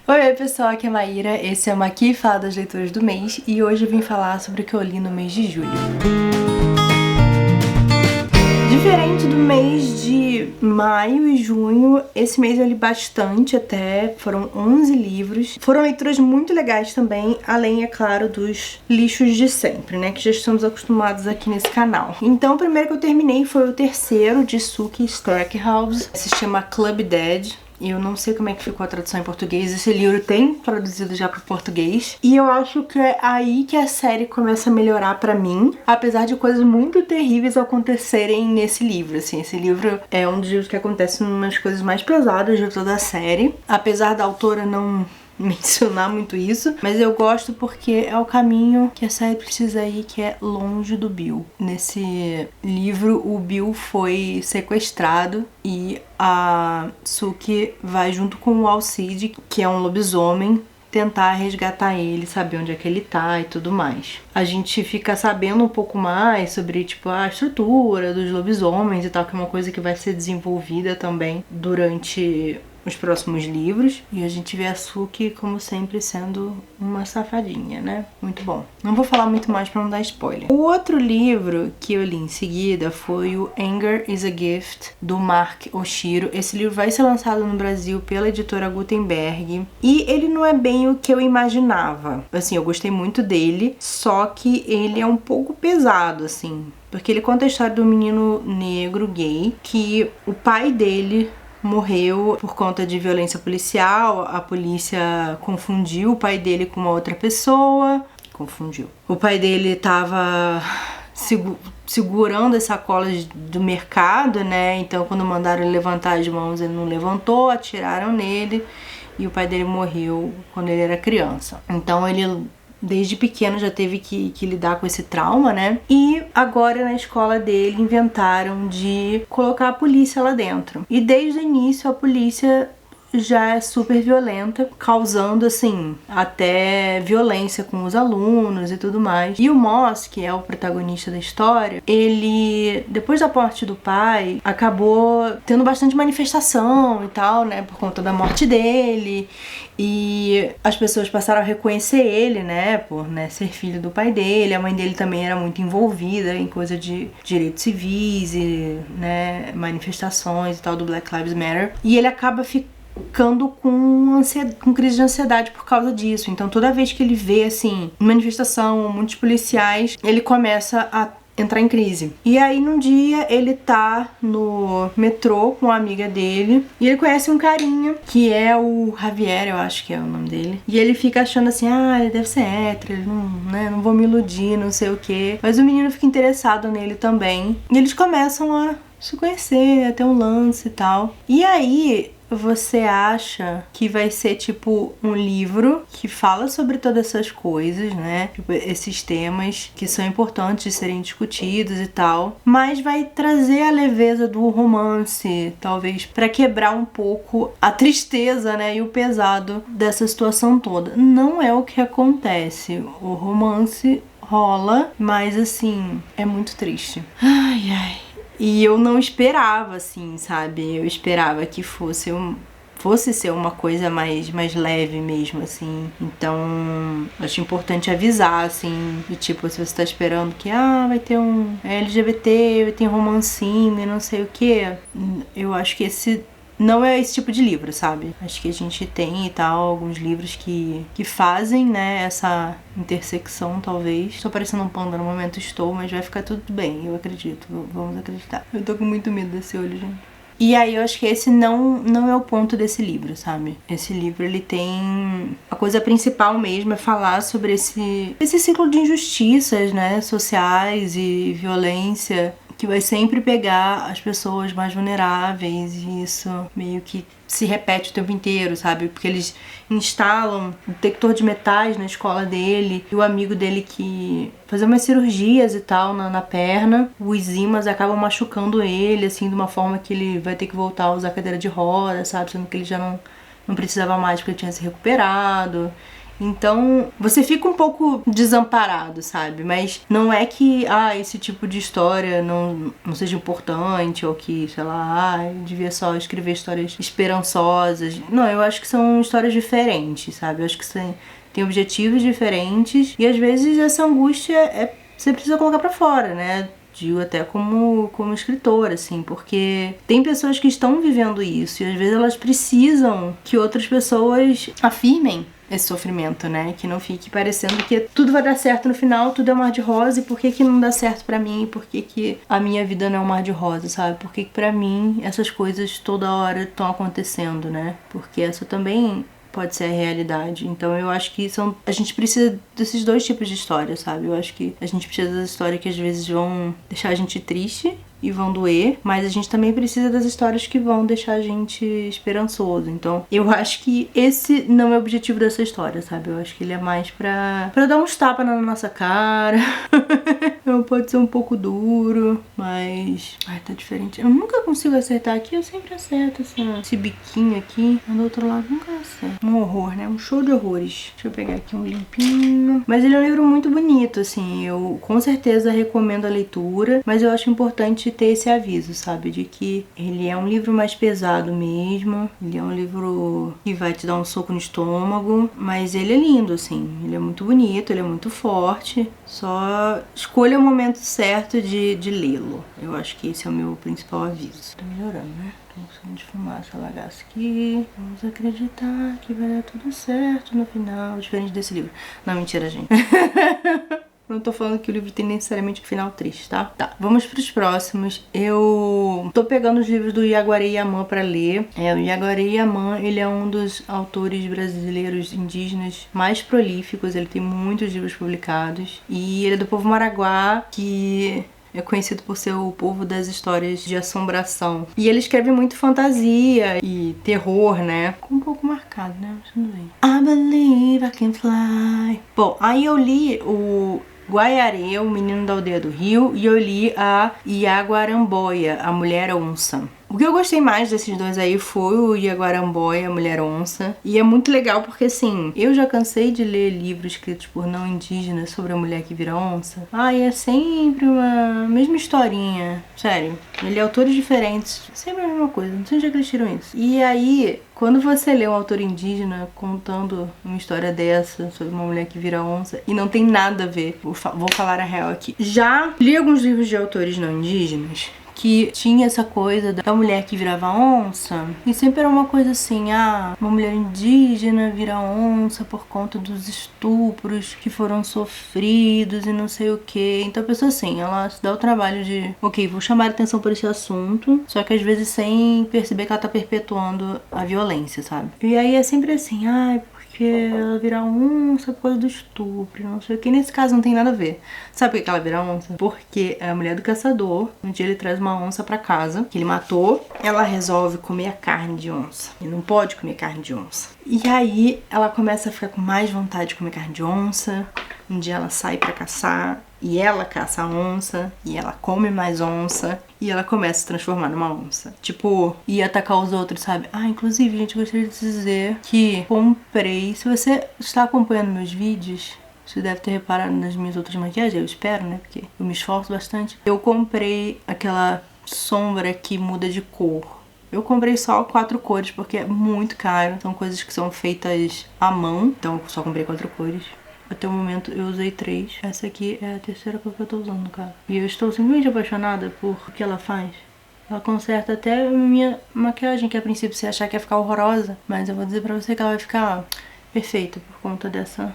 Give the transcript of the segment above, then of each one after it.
Oi pessoal, aqui é a Maíra, esse é o Maqui Fala das Leituras do Mês e hoje eu vim falar sobre o que eu li no mês de julho. Diferente do mês de maio e junho, esse mês eu li bastante até, foram 11 livros. Foram leituras muito legais também, além, é claro, dos lixos de sempre, né, que já estamos acostumados aqui nesse canal. Então o primeiro que eu terminei foi o terceiro, de Sookie Stackhouse, se chama Club Dead. Eu não sei como é que ficou a tradução em português. Esse livro tem traduzido já para o português. E eu acho que é aí que a série começa a melhorar pra mim. Apesar de coisas muito terríveis acontecerem nesse livro, assim. Esse livro é um dos livros que acontece umas coisas mais pesadas de toda a série. Apesar da autora não mencionar muito isso, mas eu gosto porque é o caminho que a série precisa ir, que é longe do Bill. Nesse livro, o Bill foi sequestrado e a Sookie vai junto com o Alcide, que é um lobisomem, tentar resgatar ele, saber onde é que ele tá e tudo mais. A gente fica sabendo um pouco mais sobre, tipo, a estrutura dos lobisomens e tal, que é uma coisa que vai ser desenvolvida também durante os próximos livros. E a gente vê a Sookie, como sempre, sendo uma safadinha, né? Muito bom. Não vou falar muito mais pra não dar spoiler. O outro livro que eu li em seguida foi o Anger is a Gift, do Mark Oshiro. Esse livro vai ser lançado no Brasil pela editora Gutenberg. E ele não é bem o que eu imaginava. Assim, eu gostei muito dele, só que ele é um pouco pesado, assim. Porque ele conta a história do menino negro gay, que o pai dele morreu por conta de violência policial. A polícia confundiu o pai dele com uma outra pessoa. Confundiu. O pai dele tava segurando as sacolas do mercado, né? Então, quando mandaram ele levantar as mãos, ele não levantou, atiraram nele. E o pai dele morreu quando ele era criança. Então, ele desde pequeno já teve que lidar com esse trauma, né? E agora na escola dele inventaram de colocar a polícia lá dentro. E desde o início a polícia já é super violenta, causando, assim, até violência com os alunos e tudo mais. E o Moss, que é o protagonista da história, ele, depois da morte do pai, acabou tendo bastante manifestação e tal, né, por conta da morte dele. E as pessoas passaram a reconhecer ele, né, por, né, ser filho do pai dele. A mãe dele também era muito envolvida em coisa de direitos civis e, né, manifestações e tal do Black Lives Matter. E ele acaba ficando com crise de ansiedade por causa disso. Então toda vez que ele vê, assim, manifestação, muitos policiais, ele começa a entrar em crise. E aí num dia ele tá no metrô com uma amiga dele e ele conhece um carinha que é o Javier, eu acho que é o nome dele. E ele fica achando assim, ele deve ser hétero, ele não, né, não vou me iludir, não sei o que. Mas o menino fica interessado nele também. E eles começam a se conhecer, a ter um lance e tal. E aí você acha que vai ser tipo um livro que fala sobre todas essas coisas, né? Tipo, esses temas que são importantes de serem discutidos e tal, mas vai trazer a leveza do romance, talvez, pra quebrar um pouco a tristeza, né? E o pesado dessa situação toda. Não é o que acontece. O romance rola, mas assim, é muito triste. Ai, ai. E eu não esperava, assim, sabe? Eu esperava que fosse ser uma coisa mais leve mesmo, assim. Então, acho importante avisar, assim, de tipo, se você tá esperando que, vai ter um LGBT, vai ter um romancinho e não sei o que. Eu acho que esse não é esse tipo de livro, sabe? Acho que a gente tem e tal alguns livros que fazem, né, essa intersecção, talvez. Estou parecendo um panda no momento, mas vai ficar tudo bem, eu acredito. Vamos acreditar. Eu tô com muito medo desse olho, gente. E aí eu acho que esse não é o ponto desse livro, sabe? Esse livro, ele tem... A coisa principal mesmo é falar sobre esse ciclo de injustiças, né, sociais e violência, que vai sempre pegar as pessoas mais vulneráveis, e isso meio que se repete o tempo inteiro, sabe? Porque eles instalam um detector de metais na escola dele, e o amigo dele que fazer umas cirurgias e tal na perna, os ímãs acabam machucando ele, assim, de uma forma que ele vai ter que voltar a usar cadeira de roda, sabe? Sendo que ele já não precisava mais porque ele tinha se recuperado. Então, você fica um pouco desamparado, sabe? Mas não é que, esse tipo de história não seja importante ou que, sei lá, eu devia só escrever histórias esperançosas. Não, eu acho que são histórias diferentes, sabe? Eu acho que tem objetivos diferentes e às vezes essa angústia você precisa colocar pra fora, né? Digo até como escritora, assim, porque tem pessoas que estão vivendo isso e às vezes elas precisam que outras pessoas afirmem esse sofrimento, né? Que não fique parecendo que tudo vai dar certo no final, tudo é um mar de rosa, e por que não dá certo pra mim? Por que a minha vida não é um mar de rosa, sabe? Por que pra mim essas coisas toda hora estão acontecendo, né? Porque essa também pode ser a realidade. Então eu acho que a gente precisa desses dois tipos de história, sabe? Eu acho que a gente precisa das histórias que às vezes vão deixar a gente triste e vão doer, mas a gente também precisa das histórias que vão deixar a gente esperançoso. Então, eu acho que esse não é o objetivo dessa história, sabe? Eu acho que ele é mais pra dar uns tapas na nossa cara. Pode ser um pouco duro, mas... tá diferente. Eu nunca consigo acertar aqui, eu sempre acerto esse biquinho aqui. Mas do outro lado nunca acerto. Um horror, né? Um show de horrores. Deixa eu pegar aqui um limpinho. Mas ele é um livro muito bonito, assim. Eu com certeza recomendo a leitura, mas eu acho importante ter esse aviso, sabe? De que ele é um livro mais pesado mesmo. Ele é um livro que vai te dar um soco no estômago, mas ele é lindo, assim. Ele é muito bonito, ele é muito forte. Só escolha o momento certo de lê-lo. Eu acho que esse é o meu principal aviso. Tá melhorando, né? Tô gostando de fumaça, lagaça aqui. Vamos acreditar que vai dar tudo certo no final. Diferente desse livro. Não, mentira, gente. Não tô falando que o livro tem necessariamente um final triste, tá? Tá, vamos pros próximos. Eu tô pegando os livros do Yaguaré Yaman pra ler. O Yaguaré Yaman, ele é um dos autores brasileiros indígenas mais prolíficos. Ele tem muitos livros publicados. E ele é do povo Maraguá, que é conhecido por ser o povo das histórias de assombração. E ele escreve muito fantasia e terror, né? Ficou um pouco marcado, né? Vamos ver. I believe I can fly. Bom, aí eu li o Guaiarê, o menino da aldeia do Rio, e eu li a Yaguaramboia, a mulher onça. O que eu gostei mais desses dois aí foi o Yaguaramboia, a Mulher Onça. E é muito legal porque, assim, eu já cansei de ler livros escritos por não indígenas sobre a mulher que vira onça. E é sempre uma mesma historinha. Sério, ele é autores diferentes, sempre a mesma coisa. Não sei onde é que eles tiram isso. E aí, quando você lê um autor indígena contando uma história dessa sobre uma mulher que vira onça e não tem nada a ver, vou falar a real aqui. Já li alguns livros de autores não indígenas que tinha essa coisa da mulher que virava onça, e sempre era uma coisa assim, uma mulher indígena vira onça por conta dos estupros que foram sofridos e não sei o que. Então a pessoa assim, ela se dá o trabalho de, ok, vou chamar a atenção por esse assunto, só que às vezes sem perceber que ela tá perpetuando a violência, sabe? E aí é sempre assim, porque ela vira onça por causa do estupro, não sei o que. Nesse caso não tem nada a ver. Sabe por que ela vira onça? Porque é a mulher do caçador. Um dia ele traz uma onça pra casa, que ele matou. Ela resolve comer a carne de onça. E não pode comer carne de onça. E aí ela começa a ficar com mais vontade de comer carne de onça. Um dia ela sai pra caçar e ela caça a onça e ela come mais onça e ela começa a se transformar numa onça. Tipo, e atacar os outros, sabe? Inclusive, gente, gostaria de dizer que comprei... Se você está acompanhando meus vídeos, você deve ter reparado nas minhas outras maquiagens, eu espero, né? Porque eu me esforço bastante. Eu comprei aquela sombra que muda de cor. Eu comprei só 4 cores porque é muito caro. São coisas que são feitas à mão. Então eu só comprei 4 cores. Até o momento eu usei 3. Essa aqui é a terceira cor que eu tô usando, cara. E eu estou simplesmente apaixonada por o que ela faz. Ela conserta até a minha maquiagem, que a princípio você achar que ia ficar horrorosa. Mas eu vou dizer pra você que ela vai ficar perfeita por conta dessa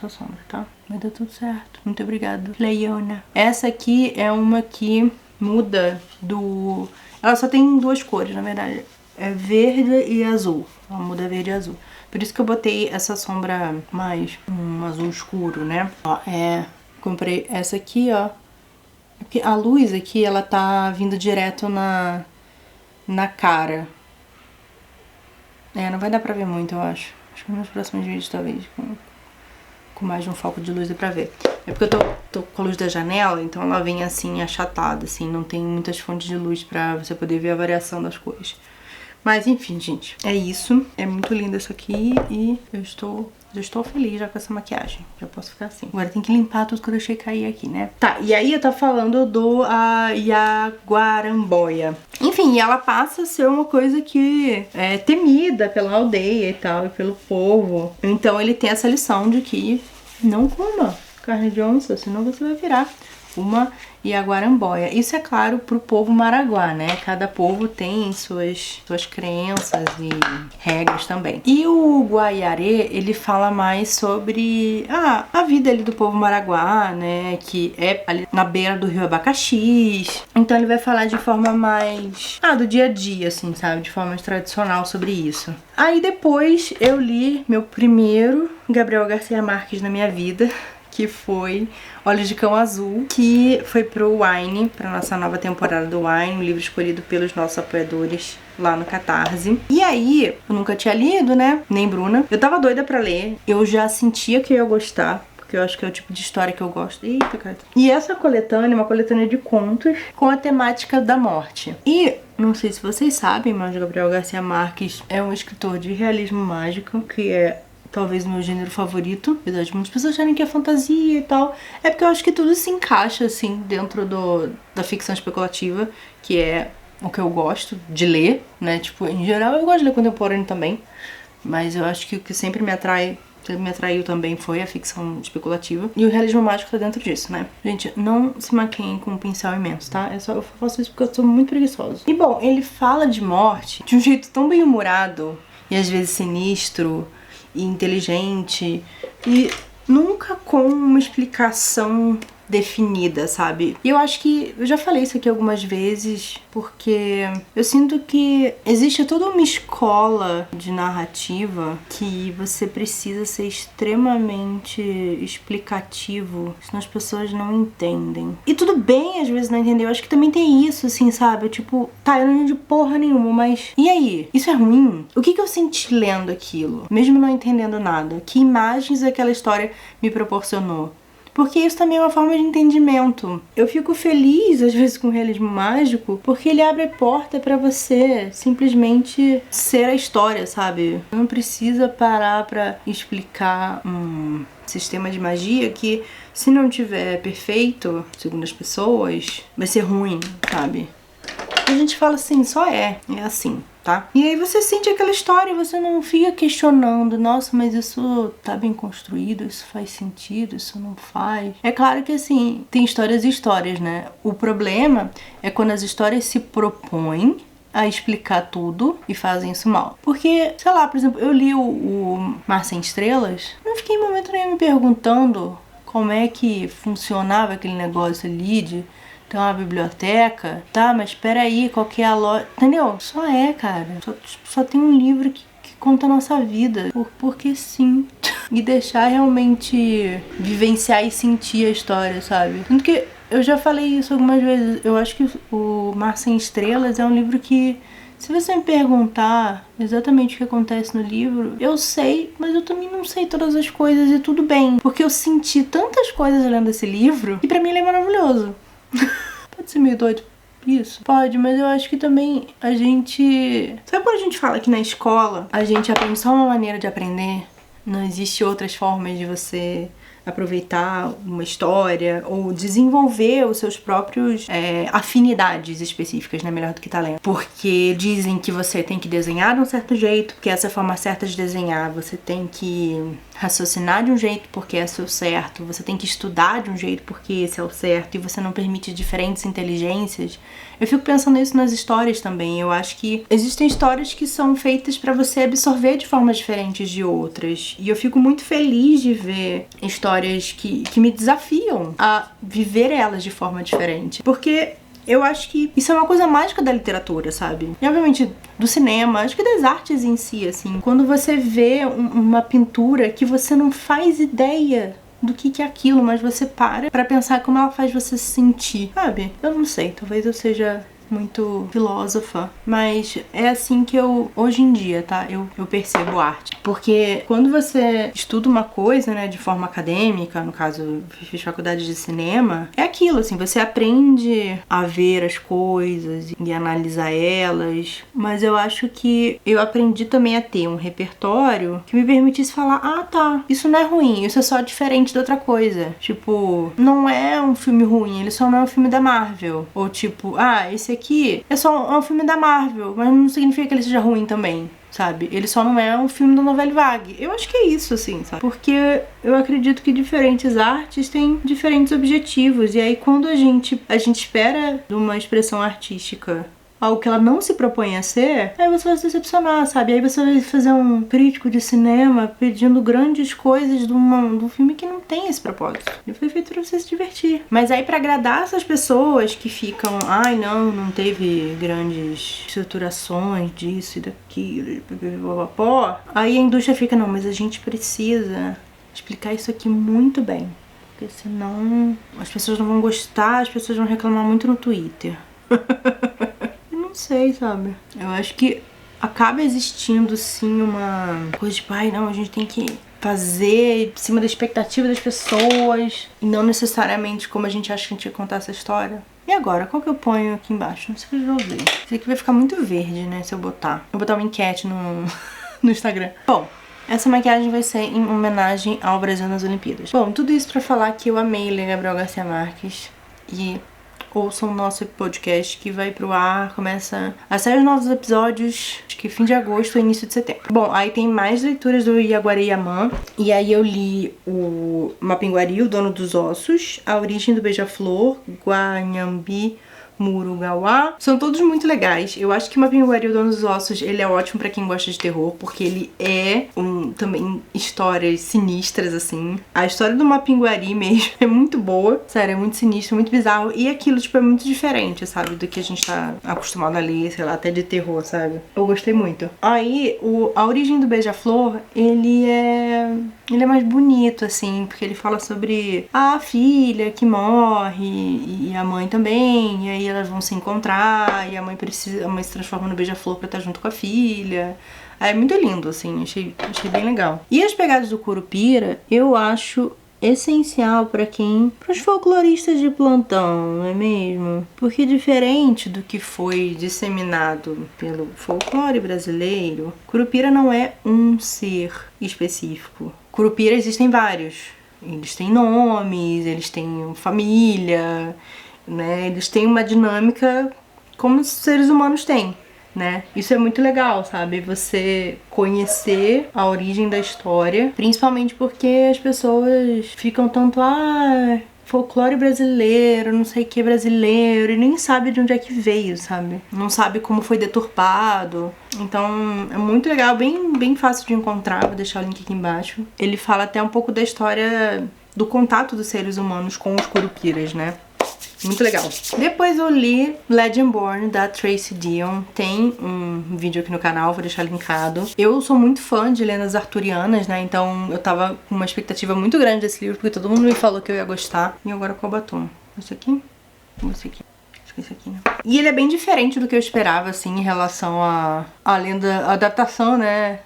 sombra, tá? Vai dar tudo certo. Muito obrigada, Leona. Essa aqui é uma que muda do... Ela só tem 2 cores, na verdade. É verde e azul. Ela muda verde e azul. Por isso que eu botei essa sombra mais um azul escuro, né? Comprei essa aqui, ó. Porque a luz aqui, ela tá vindo direto na cara. Não vai dar pra ver muito, eu acho. Acho que nos próximos vídeos, talvez, com mais de um foco de luz dá pra ver. É porque eu tô com a luz da janela, então ela vem assim, achatada, assim. Não tem muitas fontes de luz pra você poder ver a variação das cores. Mas enfim, gente, é isso. É muito lindo isso aqui e eu estou feliz já com essa maquiagem. Já posso ficar assim. Agora tem que limpar tudo que eu deixei cair aqui, né? Tá, e aí eu tava falando do Yaguaramboia. Enfim, ela passa a ser uma coisa que é temida pela aldeia e tal, e pelo povo. Então ele tem essa lição de que não coma carne de onça, senão você vai virar uma Yaguaramboia. Isso é claro pro povo Maraguá, né? Cada povo tem suas crenças e regras também. E o Guaiarê, ele fala mais sobre a vida ali do povo Maraguá, né? Que é ali na beira do rio Abacaxis. Então ele vai falar de forma mais do dia a dia, assim, sabe? De forma mais tradicional sobre isso. Aí depois eu li meu primeiro Gabriel Garcia Marques na minha vida, que foi Olhos de Cão Azul, que foi pro Wine, pra nossa nova temporada do Wine, um livro escolhido pelos nossos apoiadores lá no Catarse. E aí, eu nunca tinha lido, né? Nem Bruna. Eu tava doida pra ler, eu já sentia que eu ia gostar, porque eu acho que é o tipo de história que eu gosto. Eita, cara. E essa coletânea é uma coletânea de contos com a temática da morte. E não sei se vocês sabem, mas Gabriel Garcia Marques é um escritor de realismo mágico, que é talvez o meu gênero favorito, apesar de muitas pessoas acharem que é fantasia e tal. É porque eu acho que tudo se encaixa, assim, dentro da ficção especulativa, que é o que eu gosto de ler, né? Tipo, em geral eu gosto de ler contemporâneo também, mas eu acho que o que sempre me atraiu também foi a ficção especulativa. E o realismo mágico tá dentro disso, né? Gente, não se maquiem com um pincel imenso, tá? Eu faço isso porque eu sou muito preguiçosa. E bom, ele fala de morte de um jeito tão bem-humorado e às vezes sinistro e inteligente, e nunca com uma explicação definida, sabe? E eu acho que eu já falei isso aqui algumas vezes, porque eu sinto que existe toda uma escola de narrativa que você precisa ser extremamente explicativo, senão as pessoas não entendem. E tudo bem às vezes não entender, eu acho que também tem isso, assim, sabe? Tipo, tá, eu não entendi porra nenhuma, mas e aí? Isso é ruim? O que eu senti lendo aquilo? Mesmo não entendendo nada? Que imagens aquela história me proporcionou? Porque isso também é uma forma de entendimento. Eu fico feliz, às vezes, com o realismo mágico, porque ele abre a porta pra você simplesmente ser a história, sabe? Não precisa parar pra explicar um sistema de magia que, se não tiver perfeito, segundo as pessoas, vai ser ruim, sabe? A gente fala assim, só é assim, tá? E aí você sente aquela história e você não fica questionando, nossa, mas isso tá bem construído, isso faz sentido, isso não faz. É claro que assim, tem histórias e histórias, né? O problema é quando as histórias se propõem a explicar tudo e fazem isso mal. Porque, sei lá, por exemplo, eu li o Mar Sem Estrelas, não fiquei em momento nenhum me perguntando como é que funcionava aquele negócio ali de tem uma biblioteca, tá, mas peraí, qual que é a loja? Entendeu? Só é, cara. Só tem um livro que conta a nossa vida. Porque sim. E deixar realmente vivenciar e sentir a história, sabe? Tanto que eu já falei isso algumas vezes. Eu acho que o Mar Sem Estrelas é um livro que, se você me perguntar exatamente o que acontece no livro, eu sei, mas eu também não sei todas as coisas e tudo bem. Porque eu senti tantas coisas lendo esse livro e pra mim ele é maravilhoso. Pode ser meio doido isso? Pode, mas eu acho que também a gente... Sabe quando a gente fala que na escola a gente aprende só uma maneira de aprender? Não existe outras formas de você aproveitar uma história ou desenvolver os seus próprios afinidades específicas, né? Melhor do que talento. Porque dizem que você tem que desenhar de um certo jeito, porque essa é a forma certa de desenhar. Você tem que raciocinar de um jeito porque esse é o certo. Você tem que estudar de um jeito porque esse é o certo. E você não permite diferentes inteligências. Eu fico pensando isso nas histórias também. Eu acho que existem histórias que são feitas pra você absorver de formas diferentes de outras. E eu fico muito feliz de ver histórias que me desafiam a viver elas de forma diferente. Porque eu acho que isso é uma coisa mágica da literatura, sabe? E obviamente do cinema, acho que das artes em si, assim. Quando você vê uma pintura que você não faz ideia do que é aquilo, mas você para pra pensar como ela faz você se sentir, sabe? Eu não sei, talvez eu seja muito filósofa, mas é assim que eu, hoje em dia, tá? Eu percebo arte. Porque quando você estuda uma coisa, né, de forma acadêmica, no caso, eu fiz faculdade de cinema, é aquilo, assim, você aprende a ver as coisas e analisar elas, mas eu acho que eu aprendi também a ter um repertório que me permitisse falar, ah, tá, isso não é ruim, isso é só diferente de outra coisa. Tipo, não é um filme ruim, ele só não é um filme da Marvel. Ou tipo, ah, esse aqui é só um filme da Marvel, mas não significa que ele seja ruim também, sabe? Ele só não é um filme da Nouvelle Vague. Eu acho que é isso, assim, sabe? Porque eu acredito que diferentes artes têm diferentes objetivos. E aí, quando a gente espera de uma expressão artística algo que ela não se propõe a ser, aí você vai se decepcionar, sabe? Aí você vai fazer um crítico de cinema pedindo grandes coisas de um filme que não tem esse propósito. Ele foi feito pra você se divertir. Mas aí, pra agradar essas pessoas que ficam, ai, não teve grandes estruturações disso e daquilo, aí a indústria fica, não, mas a gente precisa explicar isso aqui muito bem, porque senão as pessoas não vão gostar, as pessoas vão reclamar muito no Twitter. Não sei, sabe? Eu acho que acaba existindo, sim, uma coisa de, ai, não, a gente tem que fazer em cima da expectativa das pessoas e não necessariamente como a gente acha que a gente ia contar essa história. E agora, qual que eu ponho aqui embaixo? Não sei se eu vou ver. Isso aqui vai ficar muito verde, né, se eu botar. Eu vou botar uma enquete no Instagram. Bom, essa maquiagem vai ser em homenagem ao Brasil nas Olimpíadas. Bom, tudo isso pra falar que eu amei ler Gabriel Garcia Marques e ouçam o nosso podcast que vai pro ar, começa a sair os novos episódios, acho que fim de agosto ou início de setembro. Bom, aí tem mais leituras do Yaguaré Yaman, e aí eu li o Mapinguari, o Dono dos Ossos, A Origem do Beija-Flor, Guanhambi Murugawa. São todos muito legais. Eu acho que Mapinguari, o Dono dos Ossos, ele é ótimo pra quem gosta de terror, porque ele é também histórias sinistras, assim. A história do Mapinguari mesmo é muito boa. Sério, é muito sinistro, muito bizarro. E aquilo, tipo, é muito diferente, sabe? Do que a gente tá acostumado a ler, sei lá, até de terror, sabe? Eu gostei muito. Aí, A Origem do Beija-Flor, ele é mais bonito, assim, porque ele fala sobre a filha que morre e a mãe também, e aí elas vão se encontrar, e a mãe se transforma no beija-flor pra estar junto com a filha. É muito lindo, assim, achei bem legal. E as pegadas do Curupira, eu acho essencial para os folcloristas de plantão, não é mesmo? Porque diferente do que foi disseminado pelo folclore brasileiro, Curupira não é um ser específico. Curupira existem vários. Eles têm nomes, eles têm família, né? Eles têm uma dinâmica como os seres humanos têm, né? Isso é muito legal, sabe? Você conhecer a origem da história, principalmente porque as pessoas ficam tanto, folclore brasileiro, não sei o que brasileiro, e nem sabe de onde é que veio, sabe? Não sabe como foi deturpado. Então é muito legal, bem fácil de encontrar, vou deixar o link aqui embaixo. Ele fala até um pouco da história do contato dos seres humanos com os curupiras, né? Muito legal. Depois eu li Legendborn, da Tracy Deonn. Tem um vídeo aqui no canal, vou deixar linkado. Eu sou muito fã de lendas arturianas, né? Então eu tava com uma expectativa muito grande desse livro, porque todo mundo me falou que eu ia gostar. E agora qual batom? Esse aqui? Ou esse aqui? Acho que esse aqui, né? E ele é bem diferente do que eu esperava, assim, em relação à lenda, a adaptação, né?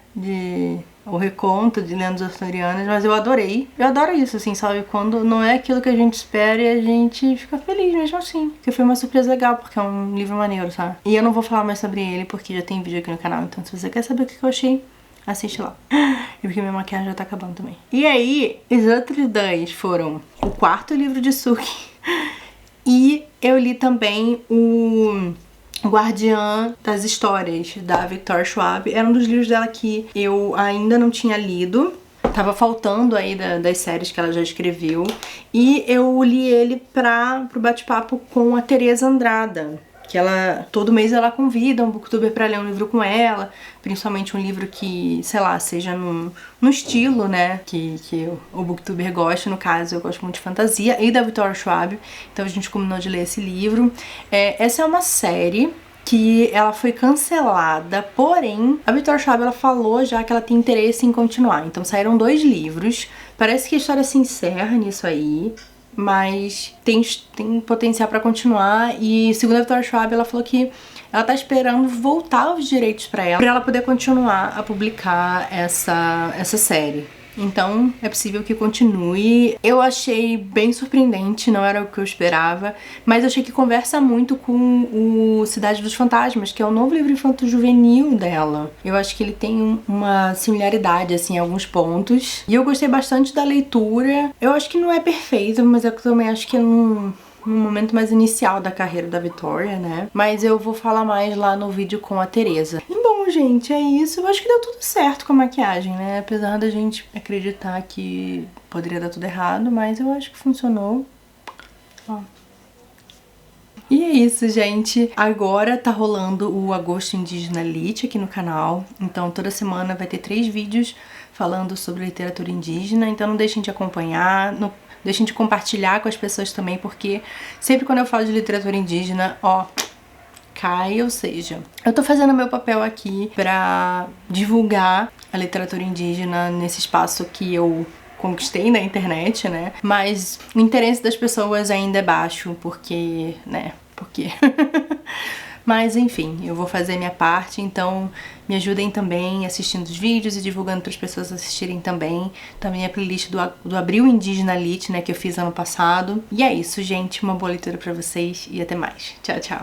O reconto de lendas arturianas, mas eu adorei. Eu adoro isso, assim, sabe? Quando não é aquilo que a gente espera e a gente fica feliz mesmo assim. Porque foi uma surpresa legal, porque é um livro maneiro, sabe? E eu não vou falar mais sobre ele, porque já tem vídeo aqui no canal. Então se você quer saber o que eu achei, assiste lá. E porque minha maquiagem já tá acabando também. E aí, os outros dois foram o quarto livro de Suki. E eu li também o Guardiã das Histórias, da Victoria Schwab. Era um dos livros dela que eu ainda não tinha lido. Tava faltando aí das séries que ela já escreveu. E eu li ele pro bate-papo com a Teresa Andrada. Que ela, todo mês ela convida um booktuber pra ler um livro com ela, principalmente um livro que, sei lá, seja no estilo, né, que o booktuber gosta. No caso, eu gosto muito de fantasia e da Victoria Schwab, então a gente combinou de ler esse livro. Essa é uma série que ela foi cancelada, porém, a Victoria Schwab, ela falou já que ela tem interesse em continuar. Então saíram 2 livros, parece que a história se encerra nisso aí. mas tem potencial pra continuar. E segundo a Victoria Schwab, ela falou que ela tá esperando voltar os direitos pra ela poder continuar a publicar essa série. Então é possível que continue. Eu achei bem surpreendente, não era o que eu esperava, mas achei que conversa muito com o Cidade dos Fantasmas, que é o novo livro infanto-juvenil dela. Eu acho que ele tem uma similaridade, assim, em alguns pontos. E eu gostei bastante da leitura. Eu acho que não é perfeito, mas eu também acho que no momento mais inicial da carreira da Victoria, né? Mas eu vou falar mais lá no vídeo com a Teresa. E bom, gente, é isso. Eu acho que deu tudo certo com a maquiagem, né? Apesar da gente acreditar que poderia dar tudo errado, mas eu acho que funcionou. Ó. E é isso, gente. Agora tá rolando o Agosto Indígena Lit aqui no canal. Então toda semana vai ter 3 vídeos falando sobre literatura indígena. Então não deixem de acompanhar, não deixem de compartilhar com as pessoas também, porque sempre quando eu falo de literatura indígena, ó, cai, ou seja, eu tô fazendo meu papel aqui pra divulgar a literatura indígena nesse espaço que eu conquistei na internet, né? Mas o interesse das pessoas ainda é baixo, porque, né? Porque... Mas enfim, eu vou fazer minha parte, então me ajudem também assistindo os vídeos e divulgando para as pessoas assistirem também. Também a playlist do Abril Indígena Lit, né, que eu fiz ano passado. E é isso, gente. Uma boa leitura pra vocês e até mais. Tchau, tchau.